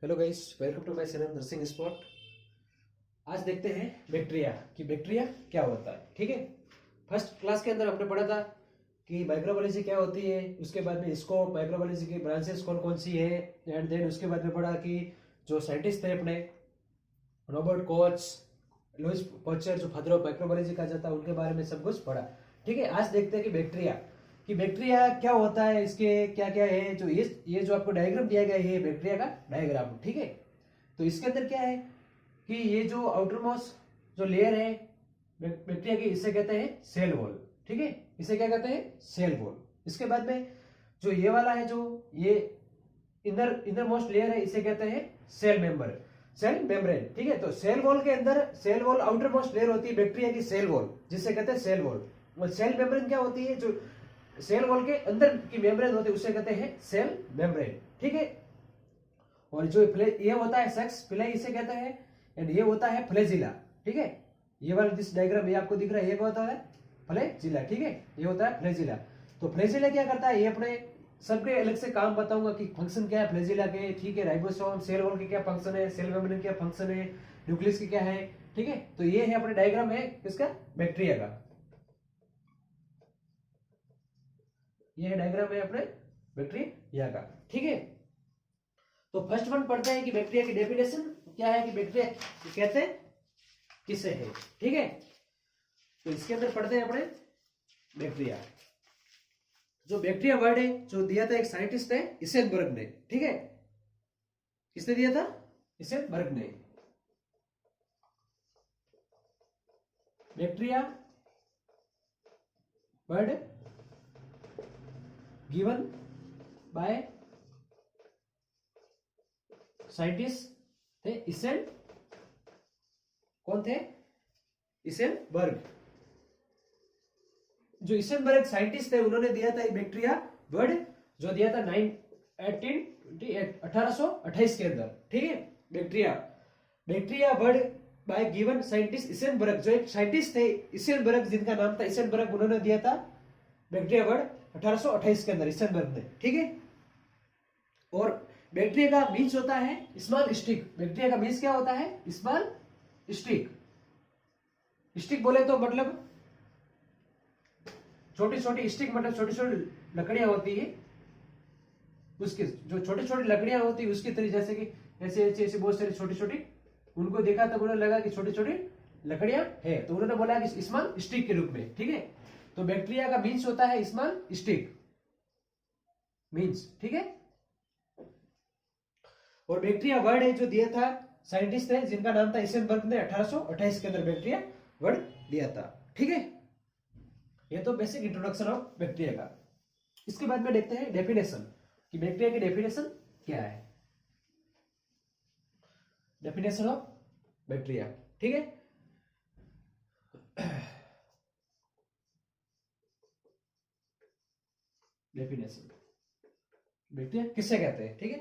Hello guys, welcome to my channel nursing spot. आज देखते हैं बैक्टीरिया कि बैक्टीरिया क्या होता है। ठीक है, फर्स्ट क्लास के अंदर हमने पढ़ा था कि माइक्रोबायोलॉजी क्या होती है, उसके बाद में इसको माइक्रोबायोलॉजी की ब्रांचेस कौन कौन सी है, एंड देन उसके बाद में पढ़ा कि जो साइंटिस्ट थे अपने रॉबर्ट कोच, लुइस पॉचर, जो फादर ऑफ माइक्रोबायोलॉजी कहा जाता है, उनके बारे में सब कुछ पढ़ा। ठीक है, आज देखते हैं कि बैक्टीरिया क्या होता है, इसके क्या क्या है। जो ये जो आपको डायग्राम दिया गया है, ये बैक्टीरिया का डायग्राम। ठीक है, तो इसके अंदर क्या है कि ये जो आउटर मोस्ट जो लेयर है बैक्टीरिया की, इसे कहते हैं सेल वॉल। ठीक है, इसे क्या कहते हैं, सेल वॉल। इसके बाद में जो ये वाला है, जो ये इनर मोस्ट लेयर है, इसे कहते हैं सेल मेम्ब्रेन। ठीक है, तो सेल वॉल के अंदर, cell wall outer most layer होती है बैक्टीरिया की, सेल वॉल, जिसे कहते हैं सेल वॉल। और सेल मेम्ब्रेन क्या होती है, जो सेल वॉल के अंदर की मेम्ब्रेन होती है, उसे कहते हैं सेल मेम्ब्रेन। ठीक है, और जो ये होता है सेक्स फिलाई, इसे कहते हैं, एंड ये होता है फ्लैजिला। ठीक है, ये वाला जिस डायग्राम ये आपको दिख रहा है, ये होता है फ्लैजिला। ठीक है, ये होता है फ्लैजिला। तो फ्लैजिला क्या करता है, ये अपने सबके अलग से काम बताऊंगा कि फंक्शन क्या है फ्लैजिला के। ठीक है, राइबोसोम, सेल वॉल के क्या फंक्शन है, सेल मेम्ब्रेन क्या फंक्शन है, न्यूक्लियस की क्या है। ठीक है, तो ये है अपने डायग्राम है किसका, बैक्टीरिया का। ये डायग्राम है अपने बैक्टीरिया का। ठीक है, तो फर्स्ट वन पढ़ते हैं कि बैक्टीरिया की डेफिनेशन क्या है, कि बैक्टीरिया कहते हैं किसे है। ठीक है, तो इसके अंदर पढ़ते हैं अपने बैक्टीरिया। जो बैक्टीरिया वर्ड है, जो दिया था एक साइंटिस्ट है, इसेनबर्ग ने। ठीक है, किसने दिया था, इसेनबर्ग ने। Bacteria word given by scientist थे इसेन, कौन थे, इसेनबर्ग। जो इसेनबर्ग साइंटिस्ट थे, उन्होंने दिया था बैक्टीरिया वर्ड, जो दिया था 1828 के अंदर। ठीक है, bacteria word by given scientist Isenberg. जो एक साइंटिस्ट थे इसेनबर्ग, जिनका नाम था इसेनबर्ग, उन्होंने दिया था बैक्टीरिया वर्ड 1828 के अंदर, इसेनबर्ग ने। ठीक है, और बैक्टीरिया का मीन्स होता है स्मॉल स्टिक। बैक्टीरिया का मीन्स क्या होता है, स्मॉल स्टिक। स्टिक बोले तो मतलब छोटी छोटी स्टिक, मतलब छोटी छोटी लकड़ियां होती है, उसकी जो छोटी छोटी लकड़ियां होती है उसकी तरह, जैसे कि ऐसे ऐसे ऐसे बहुत सारी छोटी छोटी, उनको देखा तब उन्हें लगा कि छोटी छोटी लकड़ियां है, तो उन्होंने बोला कि स्मॉल स्टिक के रूप में। ठीक है, तो बैक्टीरिया का मीन्स होता है स्मॉल स्टिक मीन्स। ठीक है, और बैक्टीरिया वर्ड है जो दिया था साइंटिस्ट है, जिनका नाम था इसेनबर्ग ने, 1828 के अंदर बैक्टीरिया वर्ड दिया था। ठीक है, ये तो बेसिक इंट्रोडक्शन ऑफ बैक्टीरिया का। इसके बाद में देखते हैं डेफिनेशन, कि बैक्टीरिया की डेफिनेशन क्या है। Definition of bacteria. ठीक है, डेफिनेशन, बैक्टीरिया किससे कहते हैं। ठीक है,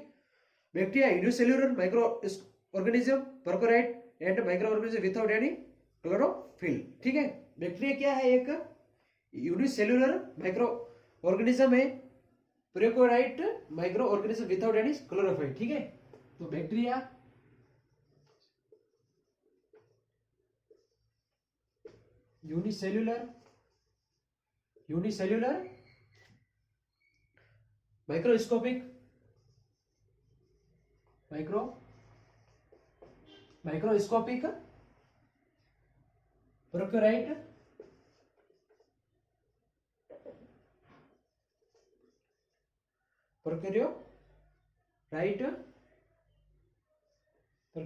bacteria unicellular micro organism, prokaryote and micro organism without any chlorophyll. ठीक है, बैक्टीरिया क्या है, एक यूनिसेल्युलर माइक्रो ऑर्गेनिज्म है, prokaryote micro organism without any chlorophyll. ठीक है, तो bacteria unicellular microscopic microscopic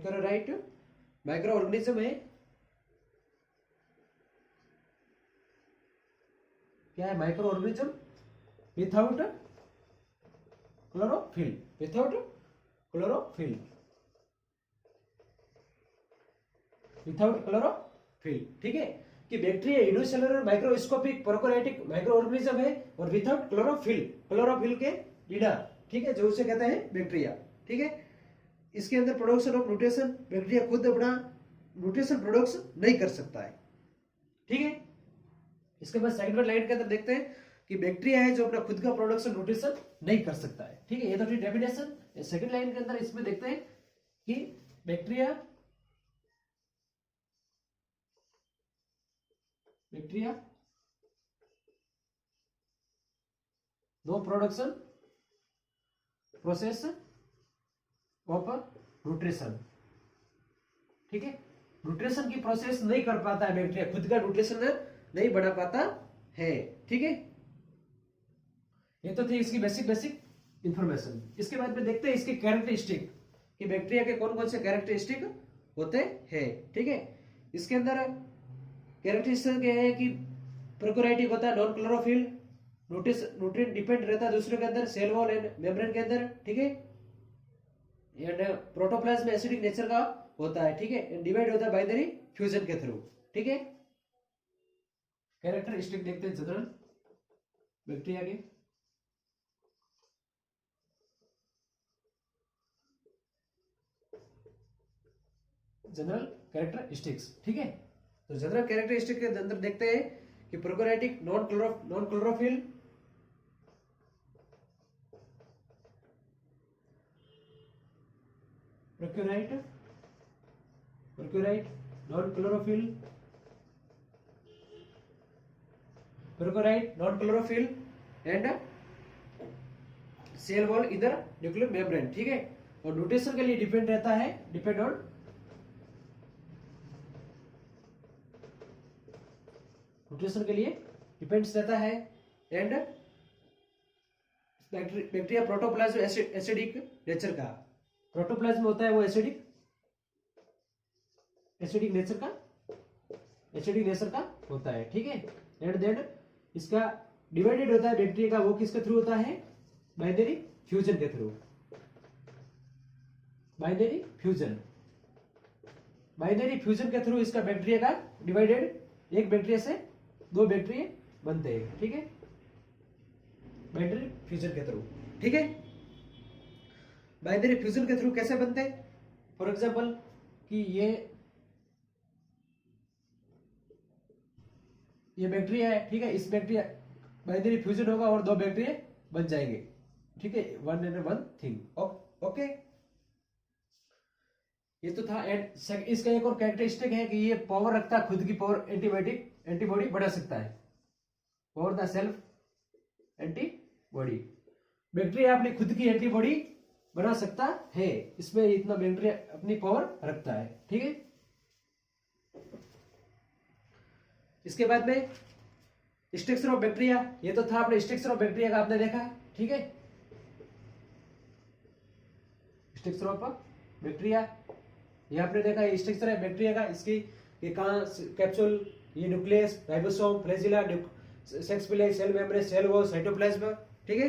prokaryote micro organism है। क्या है, माइक्रो ऑर्गेनिज्म विदाउट क्लोरोफिल, ठीक है, कि bacteria unicellular microscopic prokaryotic micro organism है, और विदाउट क्लोरोफिल के बिना। ठीक है, जो उसे कहते हैं बैक्टीरिया। ठीक है, इसके अंदर प्रोडक्शन ऑफ न्यूट्रिशन, बैक्टीरिया खुद अपना न्यूट्रिशन प्रोडक्शन नहीं कर सकता है। ठीक है, इसके बाद सेकंड लाइन के अंदर देखते हैं कि बैक्टीरिया है जो अपना खुद का प्रोडक्शन न्यूट्रिशन नहीं कर सकता है। ठीक है, ये तो थी डेफिनेशन। सेकंड लाइन के अंदर इसमें देखते हैं कि bacteria no production process of nutrition, ठीक है। न्यूट्रिशन की प्रोसेस नहीं कर पाता है बैक्टीरिया, खुद का न्यूट्रिशन नहीं बना पाता है, ठीक है। ये तो थी इसकी बेसिक इंफॉर्मेशन। इसके बाद में देखते हैं इसके कैरेक्टरिस्टिक कि बैक्टीरिया के कौन कौन से कैरेक्टरिस्टिक होते हैं, ठीक है। इसके अंदर कैरेक्टरिस्टिक ये है कि प्रोकैरियोटिक होता है, नॉन क्लोरोफिल, न्यूट्रिएंट डिपेंड रहता है दूसरे के अंदर, सेल वॉल एंड मेम्ब्रेन के अंदर, ठीक है। एंड प्रोटोप्लाज्म एसिडिक नेचर का होता है, ठीक है। डिवाइड होता है बाइनरी फ्यूजन के थ्रू, ठीक है। कैरेक्टरिस्टिक देखते हैं जनरल बैक्टीरिया के। जनरल कैरेक्टरिस्टिक्स, ठीक है। तो जनरल कैरेक्टरिस्टिक के अंदर देखते हैं कि prokaryotic, non chlorophyll, prokaryote non chlorophyll and cell wall इधर न्यूक्लियर मेम्ब्रेन, ठीक है। और न्यूट्रिशन के लिए डिपेंड रहता है, डिपेंड ऑन न्यूट्रिशन के लिए डिपेंड्स रहता है। And bacteria protoplasm acidic nature का, प्रोटोप्लाज्म होता है वो एसिडिक नेचर का होता है, ठीक है। एंड देन इसका डिवाइडेड होता है बैक्टीरिया का, वो किसके थ्रू होता है, बाइनरी फ्यूजन के थ्रू। बाइनरी फ्यूजन के थ्रू इसका बैक्टीरिया का डिवाइडेड, एक बैक्टीरिया से दो बैक्टीरिया बनते हैं, ठीक है, बाइनरी फ्यूजन के थ्रू, ठीक है। बाइनरी फ्यूजन के थ्रू कैसे बनते हैं, फॉर एग्जांपल कि ये बैक्टीरिया है, ठीक है। इस बैक्टीरिया बाइनरी फ्यूजन होगा और दो बैक्टीरिया बन जाएंगे, ठीक है, one and one thing, okay. ये तो था। एंड इसका एक और कैरेक्टरिस्टिक है कि ये पावर रखता है, खुद की पावर, एंटीबॉडी बना सकता है, power the self antibody. Bacteria अपनी खुद की एंटीबॉडी बना सकता है, इसमें इतना बैक्टीरिया अपनी पावर रखता है, ठीक है। इसके बाद में स्ट्रक्चर ऑफ बैक्टीरिया, ये तो था अपने स्ट्रक्चर ऑफ बैक्टीरिया का आपने देखा, ठीक है। स्ट्रक्चर ऑफ बैक्टीरिया ये आपने देखा, स्ट्रक्चर है बैक्टीरिया का, इसकी ये कहाँ कैप्सूल, ये nucleus, ribosome, flagella, sex pili, cell membrane, cell wall, cytoplasm, ठीक है।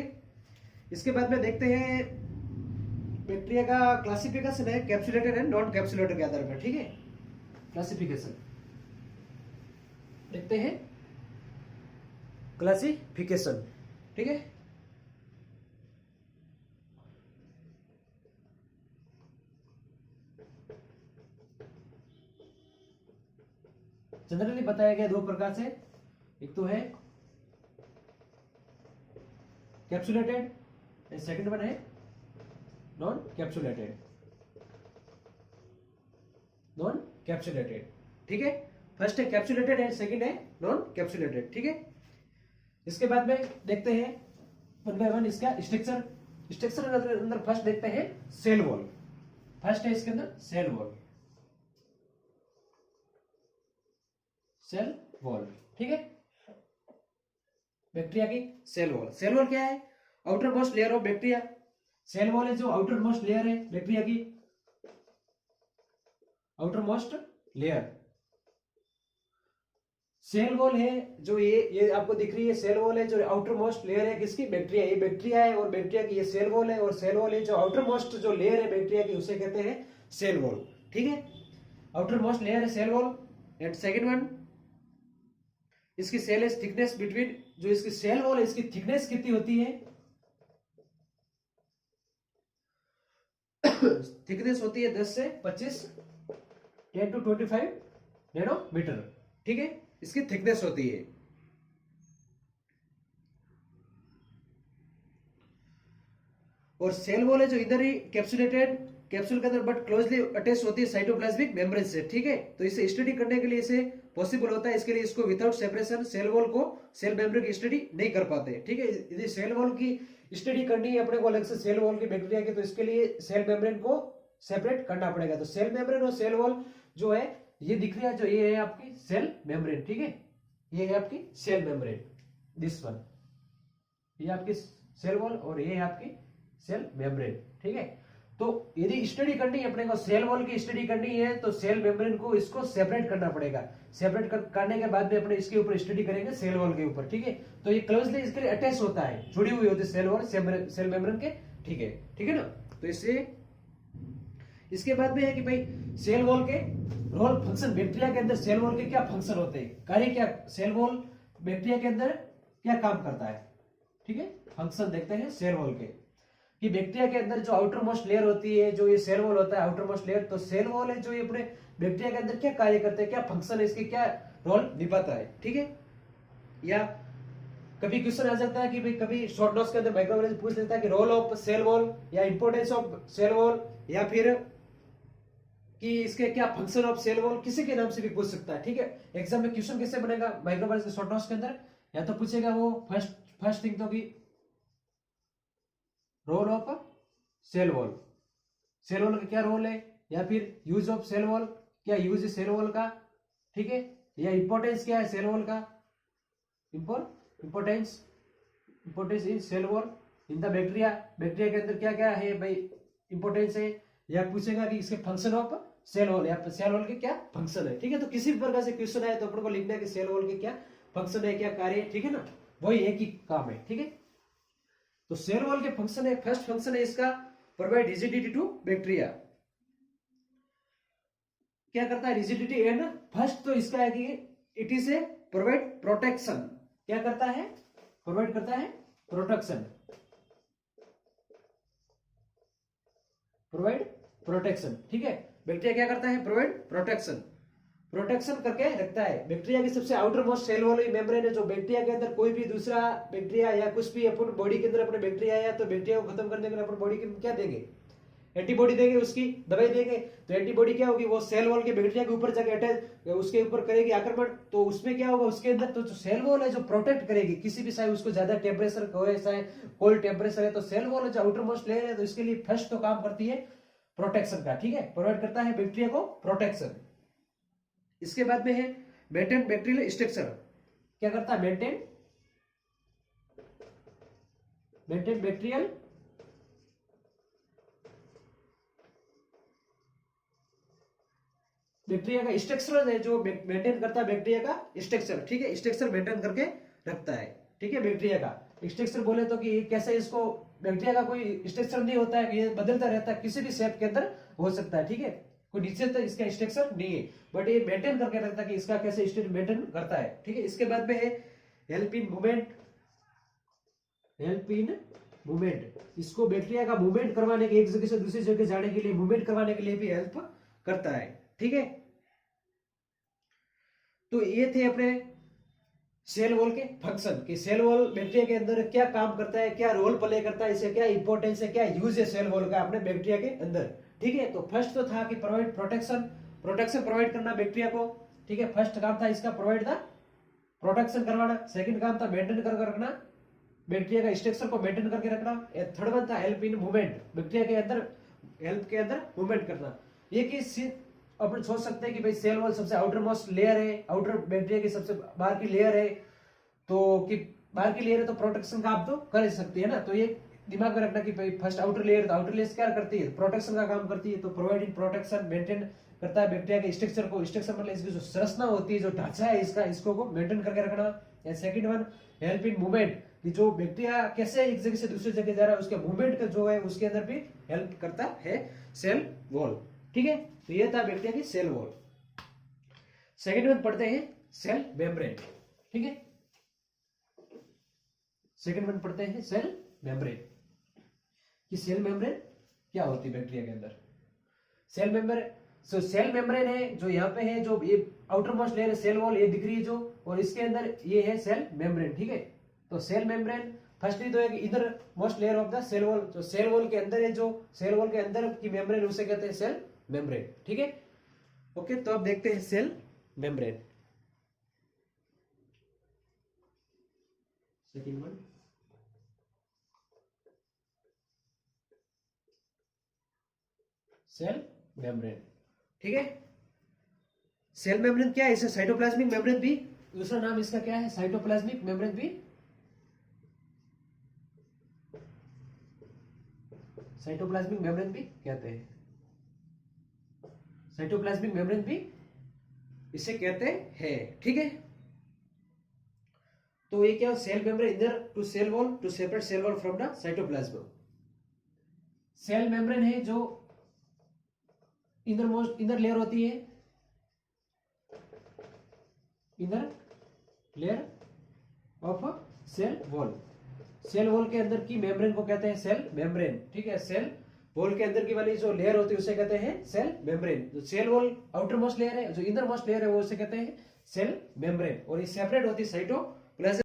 इसके बाद में देखते हैं बैक्टीरिया का क्लासिफिकेशन है कैप्सुलेटेड एंड नॉन कैप्सुलेटेड के आधार पर, ठीक है। क्लासिफिकेशन देखते हैं, क्लासिफिकेशन, ठीक है। जनरली बताया गया दो प्रकार से, एक तो है कैप्सुलेटेड एंड सेकंड वन है नॉन कैप्सुलेटेड, ठीक है। फर्स्ट है कैप्सुलेटेड एंड सेकंड है नॉन कैप्सुलेटेड, ठीक है। इसके बाद में देखते हैं वन बाय वन इसका स्ट्रक्चर के अंदर फर्स्ट देखते हैं सेल वॉल। फर्स्ट है इसके अंदर सेल वॉल, ठीक है। बैक्टीरिया की सेल वॉल क्या है, outer most layer of bacteria. Cell wall है जो आउटर मोस्ट लेयर है बैक्टीरिया की, outer most layer. Cell wall है जो ये आपको दिख रही है, सेल वॉल है जो आउटर मोस्ट लेयर है किसकी, बैक्टीरिया। ये बैक्टीरिया है और बैक्टीरिया की ये सेल वॉल है, और सेल वॉल है जो आउटर मोस्ट जो लेयर है बैक्टीरिया की, उसे कहते हैं सेल वॉल, ठीक है। आउटर मोस्ट लेयर है cell wall. And second one, इसकी सेल इज थिकनेस बिटवीन, जो इसकी सेल वॉल है इसकी थिकनेस कितनी होती है, थिकनेस होती है 10 से 25, 10 to 25 नैनोमीटर, ठीक है, इसकी थिकनेस होती है। और सेल वॉल है जो इधर ही कैप्सुलेटेड कैप्सूल के अंदर बट क्लोजली अटैच होती है साइटोप्लाज्मिक मेम्ब्रेन से, ठीक है। तो इसे स्टडी करने के लिए इसे पॉसिबल होता है, इसके लिए इसको विदाउट सेपरेशन सेल वॉल को सेल मेम्ब्रेन की स्टडी नहीं कर पाते, ठीक है। यदि सेल वॉल की स्टडी करनी है अपने को अलग से सेल वॉल की बैक्टीरिया की, तो इसके लिए सेल मेम्ब्रेन को सेपरेट करना पड़ेगा। तो सेल मेम्ब्रेन और सेल वॉल जो है ये दिख रही है, जो ये है आपकी सेल मेम्ब्रेन, ठीक है। ये है आपकी सेल मेम्ब्रेन, दिस वन, ये आपकी सेल वॉल और ये है आपकी सेल मेम्ब्रेन, ठीक है। तो यदि स्टडी करनी है अपने को सेल वॉल की स्टडी करनी है तो सेल मेम्ब्रेन को इसको सेपरेट करना पड़ेगा। सेपरेट करने के बाद में अपने इसके ऊपर स्टडी करेंगे सेल वॉल के ऊपर, ठीक है। तो ये क्लोजली इसके लिए अटैच होता है, जुड़ी हुई होती है सेल वॉल सेल मेम्ब्रेन के, ठीक है ना। तो इससे इसके बाद में है कि भाई सेल वॉल के रोल फंक्शन, बैक्टीरिया के अंदर सेल वॉल के क्या फंक्शन होते हैं, कार्य क्या, सेल वॉल बैक्टीरिया के अंदर क्या काम करता है, ठीक है। फंक्शन देखते हैं सेल वॉल के कि बैक्टीरिया के अंदर जो आउटर मोस्ट लेयर होती है, जो ये सेल वॉल होता है आउटर मोस्ट लेयर, तो सेल वॉल है जो ये अपने बैक्टीरिया के अंदर क्या कार्य करते हैं, क्या फंक्शन है इसके, क्या रोल निभाता है, ठीक है। या कभी क्वेश्चन आ जाता है कि भाई कभी शॉर्ट नोट्स के अंदर माइक्रोबायोलॉजी पूछ लेता है कि रोल ऑफ सेल वॉल या इंपोर्टेंस ऑफ सेल वॉल, या फिर कि इसके क्या फंक्शन ऑफ सेल वॉल, किसी के नाम से भी पूछ सकता है, ठीक है। एग्जाम में क्वेश्चन कैसे बनेगा माइक्रोबायोलॉजी शॉर्ट नोट्स के अंदर, या तो पूछेगा वो फर्स्ट थिंग तो कि role of cell wall, cell wall का क्या रोल है, या फिर यूज ऑफ सेल वॉल, क्या यूज है सेल वॉल का, ठीक है। या इंपॉर्टेंस क्या है सेल वॉल का, importance in cell wall in the bacteria, bacteria के अंदर क्या क्या है भाई इंपॉर्टेंस है। या पूछेगा कि इसके फंक्शन ऑफ सेल वॉल, या सेल वॉल के क्या फंक्शन है, ठीक है। तो किसी भी प्रकार से क्वेश्चन आए तो अपन को लिखना है कि सेल वॉल के क्या फंक्शन है, क्या कार्य है, ठीक है ना, वही एक ही काम है, ठीक है। तो सेल वॉल के फंक्शन है, फर्स्ट फंक्शन है इसका प्रोवाइड रिजिडिटी टू बैक्टीरिया, क्या करता है रिजिडिटी एंड, फर्स्ट तो इसका है कि it is a provide protection, क्या करता है प्रोवाइड करता है प्रोटेक्शन, प्रोवाइड प्रोटेक्शन, ठीक है। बैक्टीरिया क्या करता है प्रोवाइड प्रोटेक्शन करके रखता है। बैक्टीरिया की सबसे outer most cell wall membrane है, जो बैक्टीरिया के अंदर कोई भी दूसरा बैक्टीरिया या कुछ भी अपन बॉडी के अंदर अपने बैक्टीरिया आया तो बैक्टीरिया को खत्म करने के लिए अपन बॉडी के क्या देंगे, एंटीबॉडी देंगे, उसकी दवाई देंगे। तो एंटीबॉडी क्या होगी, वो सेल वॉल के बैक्टीरिया के ऊपर जाके अटैच उसके ऊपर करेगी आक्रमण, तो उसमें क्या होगा उसके अंदर तो जो सेल वॉल है जो प्रोटेक्ट करेगी किसी भी, चाहे उसको ज्यादा टेम्परेचर हो चाहे कोल्ड टेम्परेचर है, तो सेल वॉल है जो आउटर मोस्ट लेयर है, तो इसके लिए फर्स्ट तो काम करती है प्रोटेक्शन का, ठीक है, प्रोवाइड करता है बैक्टीरिया को प्रोटेक्शन। इसके बाद में है मेंटेन बैक्टीरियल स्ट्रक्चर, क्या करता है मेंटेन बैक्टीरियल बैक्टीरिया का स्ट्रक्चर है जो मेंटेन करता है बैक्टीरिया का स्ट्रक्चर, ठीक है, स्ट्रक्चर मेंटेन करके रखता है, ठीक है। बैक्टीरिया का स्ट्रक्चर बोले तो कि कैसे, इसको बैक्टीरिया का कोई स्ट्रक्चर नहीं होता है, ये बदलता रहता है, किसी भी शेप के अंदर हो सकता है, ठीक है, कोई निश्चित तो इसका स्ट्रक्चर नहीं है, बट ये मेंटेन करके रखता है कि इसका कैसे स्टेट मेंटेन करता है, ठीक है। इसके बाद में है हेल्प इन मूवमेंट, इसको बैक्टीरिया का मूवमेंट करवाने के, एक जगह से दूसरी जगह जाने के लिए, मूवमेंट करवाने के लिए भी हेल्प करता है, ठीक है। तो ये थे अपने सेल वॉल के फंक्शन कि सेल वॉल बैक्टीरिया के अंदर क्या काम करता है, क्या रोल प्ले करता है, इसे क्या इंपॉर्टेंस है, क्या यूज है सेल वॉल का अपने बैक्टीरिया के अंदर, ठीक है। तो फर्स्ट तो था कि प्रोवाइड प्रोटेक्शन प्रोवाइड करना बैक्टीरिया को, ठीक है, फर्स्ट काम था इसका प्रोवाइड दा प्रोटेक्शन करवाना। सेकंड काम था मेंटेन करके रखना, बैक्टीरिया का स्ट्रक्चर को मेंटेन करके रखना। थर्ड वन था हेल्प इन मूवमेंट, बैक्टीरिया के अंदर हेल्प के अंदर मूवमेंट करना। ये कि अपन सोच सकते हैं कि भाई सेल वॉल सबसे आउटर मोस्ट लेयर है, आउटर बैक्टीरिया की सबसे बाहर की लेयर है, तो कि बाहर की लेयर है तो प्रोटेक्शन का आप तो कर सकते हैं ना। तो ये दिमाग में रखना कि भाई फर्स्ट आउटर लेयर, तो आउटर लेयर क्या करती है प्रोटेक्शन का काम करती है, तो प्रोवाइडिंग प्रोटेक्शन मेंटेन करता है बैक्टीरिया के स्ट्रक्चर को, स्ट्रक्चर मतलब इसकी जो संरचना होती है, जो ढांचा है इसका, इसको को मेंटेन करके रखना। या second one help in movement, कि जो बैक्टीरिया कैसे एक जगह से दूसरी जगह जा रहा है उसके मूवमेंट का जो है उसके अंदर भी हेल्प करता है सेल वॉल, ठीक है। तो ये था बैक्टीरिया की सेल वॉल। सेकंड वन पढ़ते हैं सेल मेम्ब्रेन, ठीक है, सेकंड वन पढ़ते हैं सेल मेम्ब्रेन कि सेल मेम्ब्रेन क्या होती है बैक्टीरिया के अंदर। सेल मेम्ब्रेन, सो सेल मेम्ब्रेन है जो यहाँ पे है, जो ये आउटर मोस्ट लेयर है सेल वॉल, ये दिख रही है जो, और इसके अंदर ये है सेल मेम्ब्रेन, ठीक है। तो सेल मेम्ब्रेन फर्स्टली तो एक इधर most layer of the cell wall, जो सेल वॉल के अंदर है, जो सेल वॉल के अंदर की मेम्ब्रेन उसे कहते हैं सेल मेम्ब्रेन, ठीक है। ओके, तो अब देखते हैं cell membrane. Second one, cell membrane, ठीक है। सेल मेम्ब्रेन क्या है, इसे साइटोप्लाज्मिक मेम्ब्रेन भी, दूसरा नाम इसका क्या है, साइटोप्लाज्मिक मेम्ब्रेन भी, साइटोप्लाज्मिक मेम्ब्रेन भी कहते हैं, साइटोप्लाज्मिक मेम्ब्रेन भी इसे कहते हैं, ठीक है। तो ये क्या, सेल मेम्ब्रेन इधर to cell wall to separate cell wall from the cytoplasm. Cell membrane है जो इनर मोस्ट इनर लेयर होती है, inner layer of cell wall, cell wall के अंदर की मेम्ब्रेन को कहते हैं सेल मेम्ब्रेन, ठीक है। सेल वॉल के अंदर की वाली जो लेयर होती है उसे कहते हैं सेल मेम्ब्रेन। जो cell wall outer most layer है, जो इनर मोस्ट लेयर है, वो उसे कहते हैं सेल मेम्ब्रेन, और ये सेपरेट होती है साइटोप्लाज्म।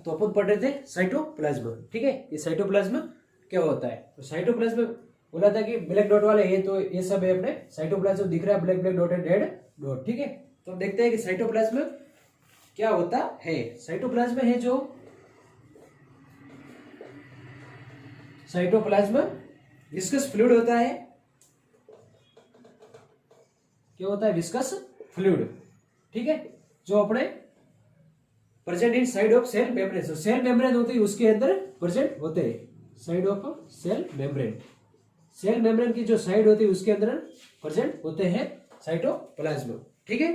तो अपन पढ़ रहे थे साइटोप्लाज्म, ठीक है। ये साइटोप्लाज्म क्या होता है, तो साइटोप्लाज्म बोला था कि ब्लैक डॉट वाले ये, तो ये सब है अपने साइटोप्लाज्म, दिख रहा है black black dot red dot, ठीक है। तो हम देखते हैं कि साइटोप्लाज्म क्या होता है। साइटोप्लाज्म है जो साइटोप्लाज्म विस्कस फ्लूइड होता है, क्या होता है, विस्कस फ्लूइड, ठीक है, जो अपने present inside of cell membrane, जो सेल मेम्ब्रेन होती है उसके अंदर प्रेजेंट होते हैं, side of cell membrane, cell membrane की जो साइड होती है उसके अंदर प्रेजेंट होते हैं साइटोप्लाज्म, ठीक है।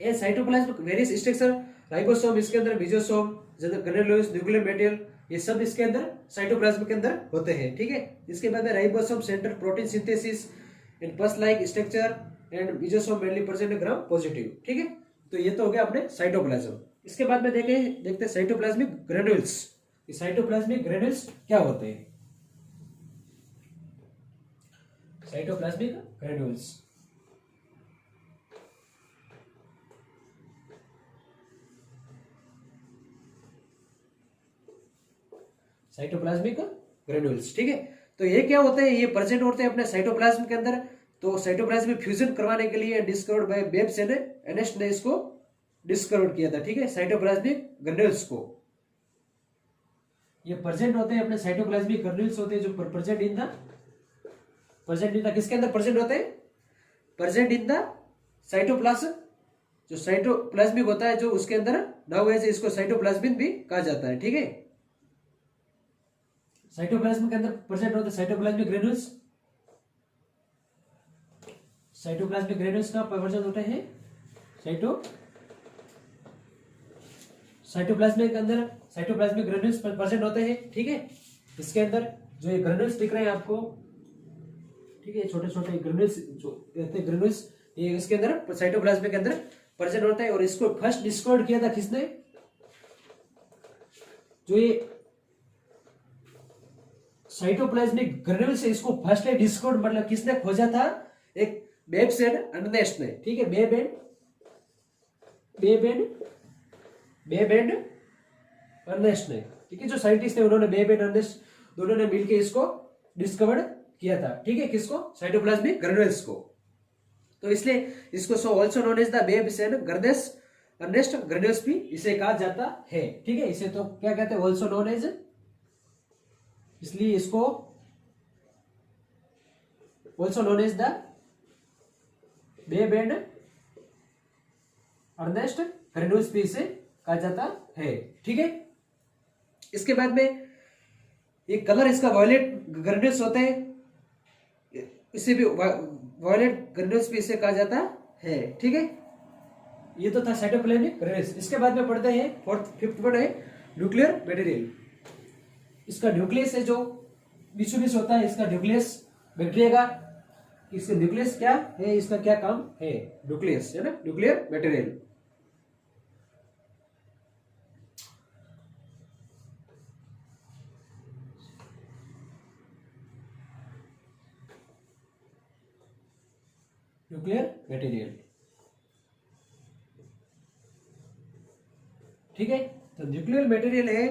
ये साइटोप्लाज्म वेरियस स्ट्रक्चर, राइबोसोम इसके अंदर, मेसोसोम, ग्रेनुलोज, न्यूक्लियर मटेरियल, ये सब इसके अंदर साइटोप्लाज्म के अंदर होते हैं, ठीक है। इसके बाद में ribosome centre protein synthesis and पस like structure and mesosome mainly present gram positive, ठीक है। तो ये तो हो गया अपने साइटोप्लाज्म। इसके बाद में देखते हैं साइटोप्लाज्मिक ग्रेन्यूल्स। ये साइटोप्लाज्मिक ग्रेन्यूल्स क्या होते हैं, साइटोप्लाज्मिक ग्रेन्यूल्स, साइटोप्लाज्मिक ग्रेन्यूल्स, ठीक है। तो ये क्या होते हैं, ये प्रेजेंट होते हैं अपने साइटोप्लाज्म के अंदर। तो साइटोप्लाज्म में फ्यूजन करवाने के लिए discovered by babes and earnest ने इसको डिस्कवर किया था, ठीक है, साइटोप्लाज्मिक ग्रेन्यूल्स को। ये प्रेजेंट होते हैं अपने साइटोप्लाज्मिक ग्रेन्यूल्स होते हैं जो प्रेजेंट इन द किसके अंदर प्रेजेंट होते हैं, प्रेजेंट इन द साइटोप्लाज्म, जो साइटोप्लाज्मिक होता है जो उसके अंदर नाउ एज इसको साइटोप्लाज्मिन भी कहा जाता है, ठीक है। साइटोप्लाज्म के अंदर प्रेजेंट होते हैं साइटोप्लाज्मिक ग्रेन्यूल्स, साइटोप्लाज्मिक ग्रेन्यूल्स का प्रेजेंट होते हैं साइटोप्लाज्म के अंदर साइटोप्लाज्मिक ग्रेन्यूल्स प्रेजेंट होते हैं, ठीक है। इसके अंदर जो ये ग्रेन्यूल्स दिख रहे हैं आपको, ठीक है, छोटे छोटे ग्रेन्यूल्स जो कहते हैं ग्रेन्यूल्स, ये इसके अंदर साइटोप्लाज्म के अंदर प्रेजेंट होता है। और इसको फर्स्ट डिस्कवर किया था किसने, जो ये साइटोप्लाज्मिक ग्रेन्यूल्स है इसको फर्स्ट डिस्कवर मतलब किसने खोजा था, एक बेब्स एंड अर्नेस्ट ने, ठीक है, बेब एंड अर्नेस्ट ने, ठीक है, जो साइंटिस्ट थे उन्होंने बेब एंड अर्नेस्ट दोनों ने मिलकर इसको डिस्कवर किया था, ठीक है, किसको, साइटोप्लाज्मिक ग्रेन्यूल्स को। तो इसलिए इसको so also known as the Babes and Ernst granules भी इसे कहा जाता है, ठीक है। इसे तो क्या कहते हैं, आल्सो नोन एज, इसलिए इसको also known as the Babe and Ernst granules भी इसे कहा जाता है, ठीक है। इसके बाद में ये कलर इसका वायलेट ग्रेन्यूल्स होते हैं, इसे भी वायलेट ग्रेन्यूल्स भी इसे कहा जाता है, ठीक है। ये तो था साइटोप्लाज्मिक ग्रेन्यूल्स। इसके बाद में पढ़ते हैं फिफ्थ वर्ड है न्यूक्लियर मटेरियल। इसका न्यूक्लियस है जो बीचों बीच होता है, इसका न्यूक्लियस बैक्टीरिया का, इसका न्यूक्लियस क्या है, इसका क्या काम है, न्यूक्लियस है ना, न्यूक्लियर मटेरियल। न्यूक्लियर मटेरियल, ठीक है। तो न्यूक्लियर मटेरियल है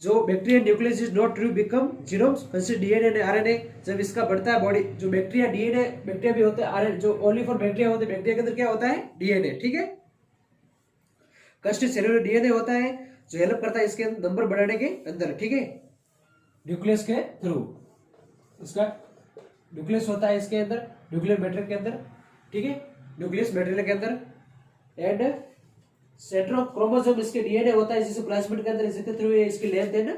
जो bacteria nucleus is not to become genomes consist DNA and RNA. जब इसका बढ़ता है बॉडी, जो बैक्टीरिया डीएनए बैक्टीरिया भी होते हैं, आरएनए जो ओनली फॉर बैक्टीरिया होते हैं, बैक्टीरिया के अंदर क्या होता है डीएनए, ठीक है। कंसिस्ट सेलुलर डीएनए होता है जो हेल्प करता है इसके नंबर बढ़ाने के अंदर, ठीक है, न्यूक्लियस के थ्रू। इसका न्यूक्लियस होता है इसके अंदर, न्यूक्लियर मटेरियल के अंदर, ठीक है, न्यूक्लियस मटेरियल के अंदर। एंड सेंट्रोक्रोमोसोम इसके डीएनए होता है जिसे प्लाज्मिड के अंदर इसके थ्रू इसके लेंथ एंड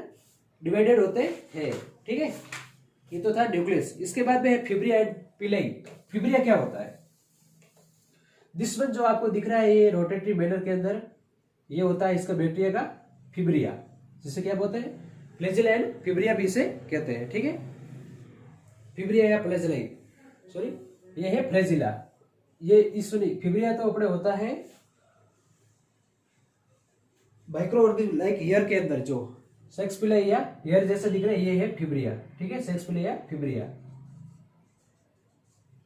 डिवाइडेड होते हैं, ठीक है। ये तो था न्यूक्लियस। इसके बाद में है फिब्रिया एंड पिलाई। फिब्रिया क्या होता है? दिस वन जो आपको दिख रहा है ये रोटेटरी मैनर के अंदर, ये होता है इसका बैक्टीरिया का फिब्रिया, जिसे क्या बोलते हैं फ्लैजेला एंड फिब्रिया भी इसे कहते हैं, ठीक है। फिब्रिया या फ्लैजेला, सॉरी ये है फ्लैजिला। ये इस फिब्रिया तो अपने होता है माइक्रो ऑर्गेनिज्म लाइक हेयर के अंदर, जो सेक्स पिलाई या हेयर जैसा दिख रहा है, ये है फिब्रिया, ठीक है, सेक्स पिलाई या फिब्रिया।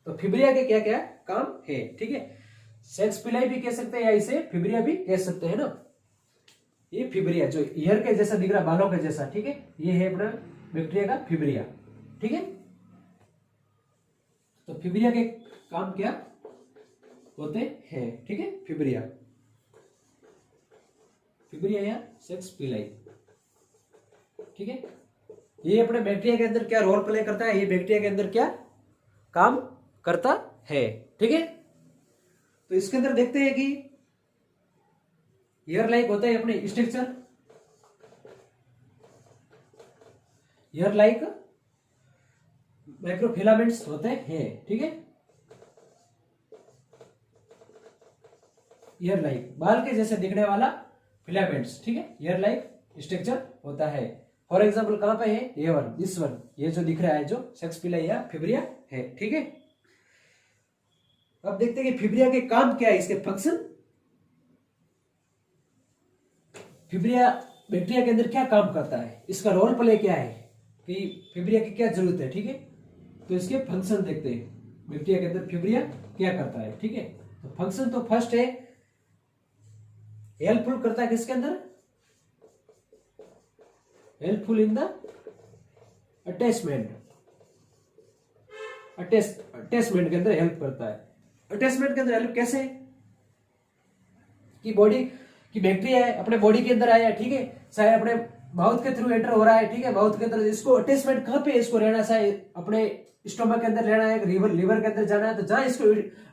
तो फिब्रिया के क्या क्या काम है, ठीक है। सेक्स पिलाई भी कह सकते हैं या इसे फिब्रिया भी कह सकते हैं ना। ये फिब्रिया जो हेयर के जैसा दिख रहा है, बालों के जैसा, ठीक है, ये है अपना बैक्टीरिया का फिब्रिया, ठीक है। तो फिब्रिया के काम क्या होते हैं, ठीक है, फिब्रिया, फिब्रिया या सेक्स पिलाई, ठीक है। ये अपने बैक्टीरिया के अंदर क्या रोल प्ले करता है, ये बैक्टीरिया के अंदर क्या काम करता है, ठीक है। तो इसके अंदर देखते हैं कि हेयर लाइक होता है अपने स्ट्रक्चर, हेयर लाइक माइक्रोफिलामेंट्स होते हैं, ठीक है। हेयर लाइक बाल के जैसे दिखने वाला फिलामेंट्स, ठीक है, हेयर लाइक स्ट्रक्चर होता है। फॉर एग्जाम्पल कहां पे है ये वन, दिस वन, ये जो दिख रहा है जो सेक्स पिलाई या फिब्रिया है, ठीक है। अब देखते हैं कि फिब्रिया के काम क्या है, इसके फंक्शन। फिब्रिया बैक्टीरिया के अंदर क्या काम करता है, इसका रोल प्ले क्या है, कि फिब्रिया की क्या जरूरत है, ठीक है। तो इसके फंक्शन देखते हैं, बैक्टीरिया के अंदर फिब्रिया क्या करता है, ठीक है। तो फंक्शन तो फर्स्ट है हेल्पफुल करता है, किसके अंदर helpful in the attachment, attachment के अंदर हेल्प करता है। अटैचमेंट के अंदर हेल्प कैसे, कि बॉडी की बैक्टीरिया है अपने बॉडी के अंदर आया, ठीक है, चाहे अपने माउथ के थ्रू एंटर हो रहा है, ठीक है, माउथ के अंदर, इसको अटैचमेंट कहां पे इसको रहना, चाहे अपने स्टोमक के अंदर रहना है, लीवर के अंदर जाना है, तो जहां इसको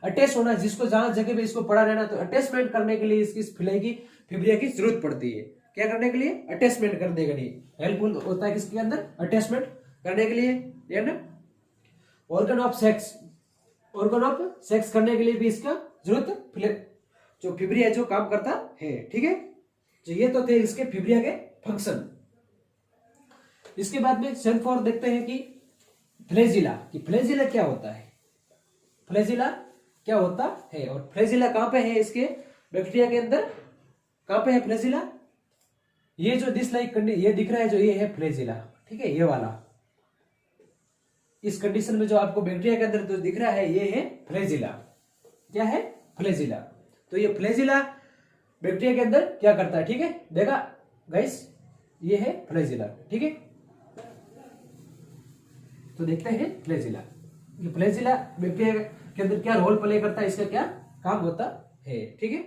अटैच होना है, जिसको जहां जगह पे इसको पड़ा रहना, तो अटैचमेंट करने के लिए इसकी फिलाई की फिब्रिया की जरूरत पड़ती है। क्या करने के लिए? अटैचमेंट करने के लिए हेल्पफुल होता है, किसके अंदर अटैचमेंट करने के लिए। Organ of sex, organ of sex करने के लिए भी इसका जरूरत जो फिब्रिया जो काम करता है, ठीक है। तो ये तो थे इसके फिब्रिया के फंक्शन। इसके बाद में सेल फॉर देखते हैं कि फ्लैजिला, कि फ्लैजिला क्या होता है, फ्लैजिला क्या होता है, और फ्लैजिला कहां पे है इसके बैक्टीरिया के अंदर, कहां पे है फ्लैजिला? ये जो दिस लाइक ये दिख रहा है जो, ये है फ्लैजिला, ठीक है, ये वाला। इस कंडीशन में जो आपको बैक्टीरिया के अंदर जो दिख रहा है, ये है फ्लैजिला। क्या है? फ्लैजिला। तो ये फ्लैजिला बैक्टीरिया के अंदर क्या करता है, ठीक है, देखा गाइस, ये है फ्लैजिला, ठीक है। तो देखते हैं फ्लैजिला, ये फ्लैजिला बैक्टीरिया के अंदर क्या रोल प्ले करता है, इसका क्या काम होता है, ठीक है।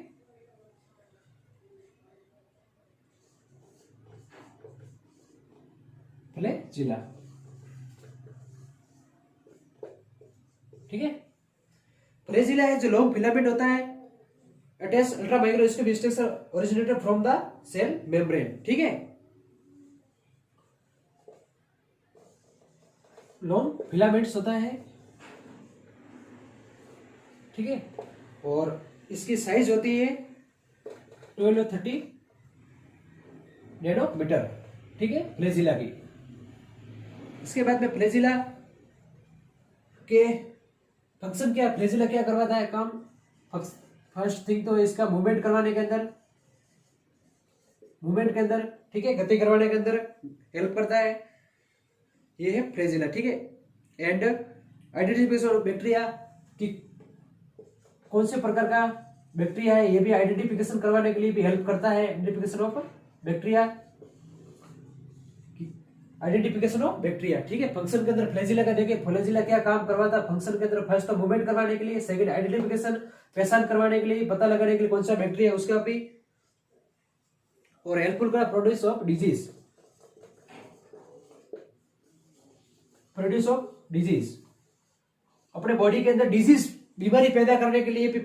फ्लैजिला, ठीक है। फ्लैजिला है जो लॉन्ग फिलामेंट होता है, attach ultra microscopic structure originated from the cell membrane, ठीक है। लॉन्ग फिलामेंट्स होता है, ठीक है, और इसकी साइज होती है 1230 नैनोमीटर, ठीक है, फ्लैजिला की। इसके बाद में फ्लैजिला के फंक्शन क्या, फ्लैजिला क्या करवाता है काम? फर्स्ट थिंग तो इसका मूवमेंट करवाने के अंदर, मूवमेंट के अंदर, ठीक है, गति करवाने के अंदर हेल्प करता है, ये है फ्लैजिला, ठीक है। एंड आइडेंटिफिकेशन ऑफ बैक्टीरिया, कि कौन से प्रकार का बैक्टीरिया है, ये भी आइडेंटिफिकेशन करवाने के लिए भी हेल्प करता है। Identification of bacteria, identification of bacteria, ठीक है। फंक्शन के अंदर फ्लैजिला का देखिए, फ्लैजिला क्या काम करवाता है फंक्शन के अंदर, फर्स्ट तो मूवमेंट करवाने के लिए, सेकंड आइडेंटिफिकेशन पहचान करवाने के लिए, पता लगाने के लिए कौन सा बैक्टीरिया उसका भी, और हेल्पफुल का produce of disease, produce of disease, अपने बॉडी के अंदर डिजीज बीमारी पैदा करने के लिए भी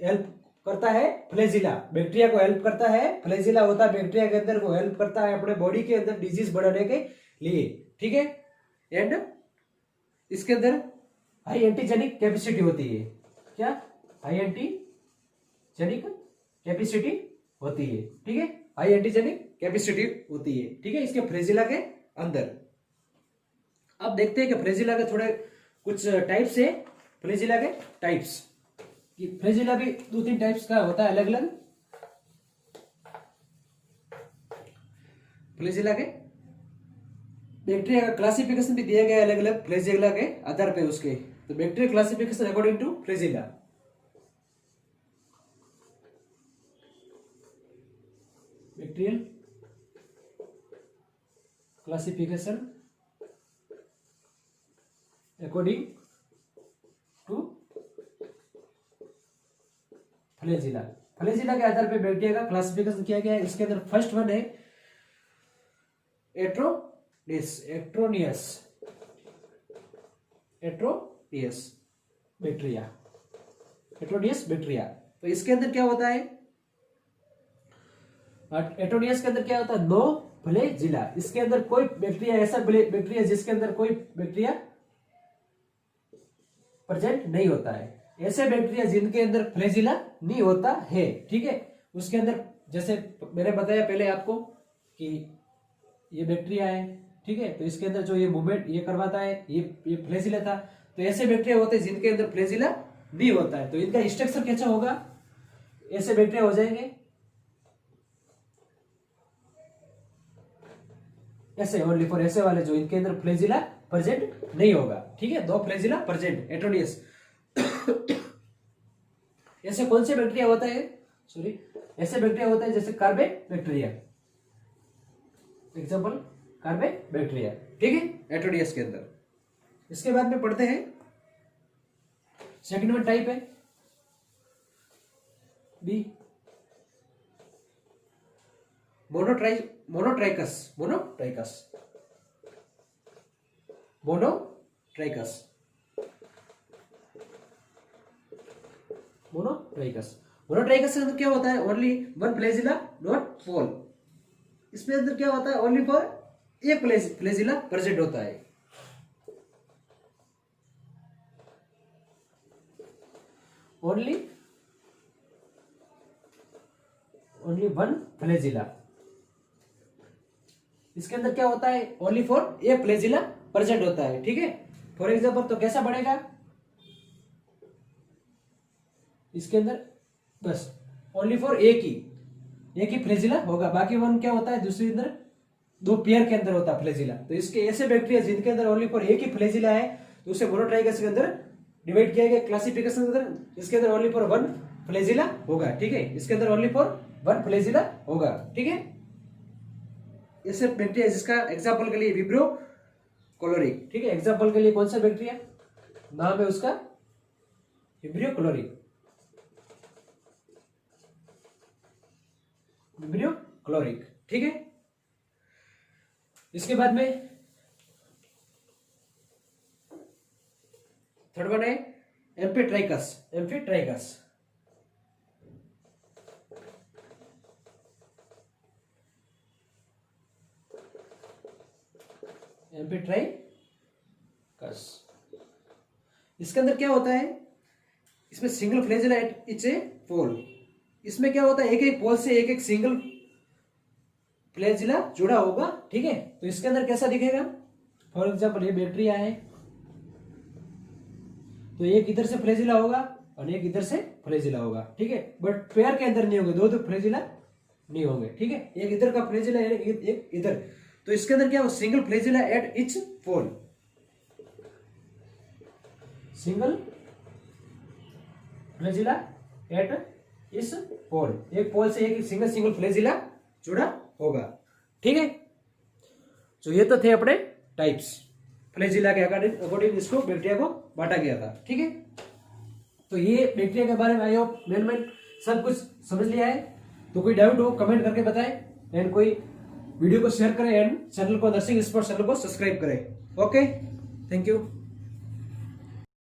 हेल्प करता है फ्लैजिला। बैक्टीरिया को हेल्प करता है, फ्लैजिला होता है बैक्टीरिया के अंदर, वो हेल्प करता है अपने बॉडी के अंदर डिजीज बढ़ाने के लिए, ठीक है। एंड इसके अंदर हाई एंटीजेनिक कैपेसिटी होती है, क्या हाई एंटीजेनिक कैपेसिटी होती है, ठीक है। हाई एंटीजेनिक कैपेसिटी होती है, ठीक है, इसके फ्लैजिला के अंदर। अब देखते हैं कि फ्लैजिला के थोड़े कुछ टाइप्स है, फ्लैजिला के टाइप्स, कि फ्लैजिला भी 2-3 टाइप्स का होता है अलग अलग। फ्लैजिला के बैक्टीरिया का क्लासिफिकेशन भी दिया गया है अलग अलग फ्लैजिला के आधार पे उसके। तो bacteria classification according two flagella, bacterial classification according two flagella. Flagella के आधार पर बैक्टीरिया का क्लासिफिकेशन किया गया है। इसके अंदर फर्स्ट वन है एट्रोनियस बैक्टीरिया, एट्रोनियस बैक्टीरिया। तो इसके अंदर क्या होता है, एट्रोनियस के अंदर क्या होता है, नो फ्लैजिला। इसके अंदर कोई बैक्टीरिया, ऐसा बैक्टीरिया जिसके अंदर कोई बैक्टीरिया प्रेजेंट नहीं होता है, ऐसे बैक्टीरिया जिनके अंदर फ्लैजिला नहीं होता है, ठीक है। उसके अंदर जैसे मैंने बताया पहले आपको कि ये बैक्टीरिया है, ठीक है, तो इसके अंदर जो ये मूवमेंट ये करवाता है ये फ्लैजिला था। तो ऐसे बैक्टीरिया होते हैं जिनके अंदर फ्लैजिला नहीं होता है, तो इनका स्ट्रक्चर कैसा होगा, ऐसे बैक्टीरिया हो जाएंगे ऐसे, ओनली फॉर ऐसे वाले जो इनके अंदर फ्लैजिला प्रेजेंट नहीं होगा, ठीक है। 2 फ्लैजिला प्रेजेंट, एट्रोनियस। ऐसे कौन से बैक्टीरिया होता है, सॉरी, ऐसे बैक्टीरिया होता है जैसे कार्बे बैक्टीरिया, एग्जांपल कार्बे बैक्टीरिया, ठीक है, एट्रोनियस के अंदर। इसके बाद में पढ़ते हैं सेकंड वन टाइप है बी, मोनोट्राइकस के अंदर क्या होता है, ओनली 1 फ्लैजिला नॉट फॉल। इसमें अंदर क्या होता है, ओनली फॉर एक फ्लैजिला प्रेजेंट होता है, ओनली 1 फ्लैजिला। इसके अंदर क्या होता है, ओनली फॉर एक फ्लैजिला प्रेजेंट होता है, ठीक है। फॉर एग्जांपल तो कैसा बनेगा, इसके अंदर बस ओनली फॉर एक ही फ्लैजिला होगा, बाकी 1 क्या होता है, दूसरी अंदर 2 पेयर के अंदर होता है फ्लैजिला। तो इसके ऐसे बैक्टीरिया जिनके अंदर ओनली फॉर एक ही फ्लैजिला है, तो उसे मोनोट्राइकस के अंदर डिवाइड किया गया क्लासिफिकेशन के अंदर। इसके अंदर ओनली फॉर 1 फ्लैजिला होगा, ठीक है, इसके अंदर ओनली फॉर 1 फ्लैजिला होगा, ठीक है। ऐसे बैक्टीरिया जिसका एग्जांपल के लिए विब्रो क्लोरिक, ठीक है, एग्जांपल के लिए कौन सा बैक्टीरिया नाम है उसका, विब्रियो क्लोरिक, ठीक है। इसके बाद में थर्ड वन है एम्फीट्राइकस। इसके अंदर क्या होता है, इसमें सिंगल फ्लैजिला एट ईच ए पोल। इसमें क्या होता है, एक पोल से एक सिंगल फ्लैजिला जुड़ा होगा, ठीक है। तो इसके अंदर कैसा दिखेगा, फॉर एग्जांपल ये बैक्टीरिया है, तो एक इधर से फ्लैजिला होगा और एक इधर से फ्लैजिला होगा, ठीक है, बट पेयर के अंदर नहीं होंगे, 2 फ्लैजिला नहीं होंगे, ठीक है, एक इधर का फ्लैजिला एक इधर। तो इसके अंदर क्या हो, single flagella at each pole, single flagella at इस पोल, एक पोल से एक सिंगल फ्लैजिला जुड़ा होगा। ठीक है, तो ये तो थे अपने टाइप्स, फ्लैजिला के अकॉर्डिंग इसको बैक्टीरिया को बांटा गया था। ठीक है, तो ये बैक्टीरिया के बारे में आई होप मेन सब कुछ समझ लिया है। तो कोई डाउट हो कमेंट करके बताएं, एंड कोई वीडियो को शेयर करें, एंड चैनल को नर्सिंग एक्सपर्ट चैनल को सब्सक्राइब करें। Okay, thank you.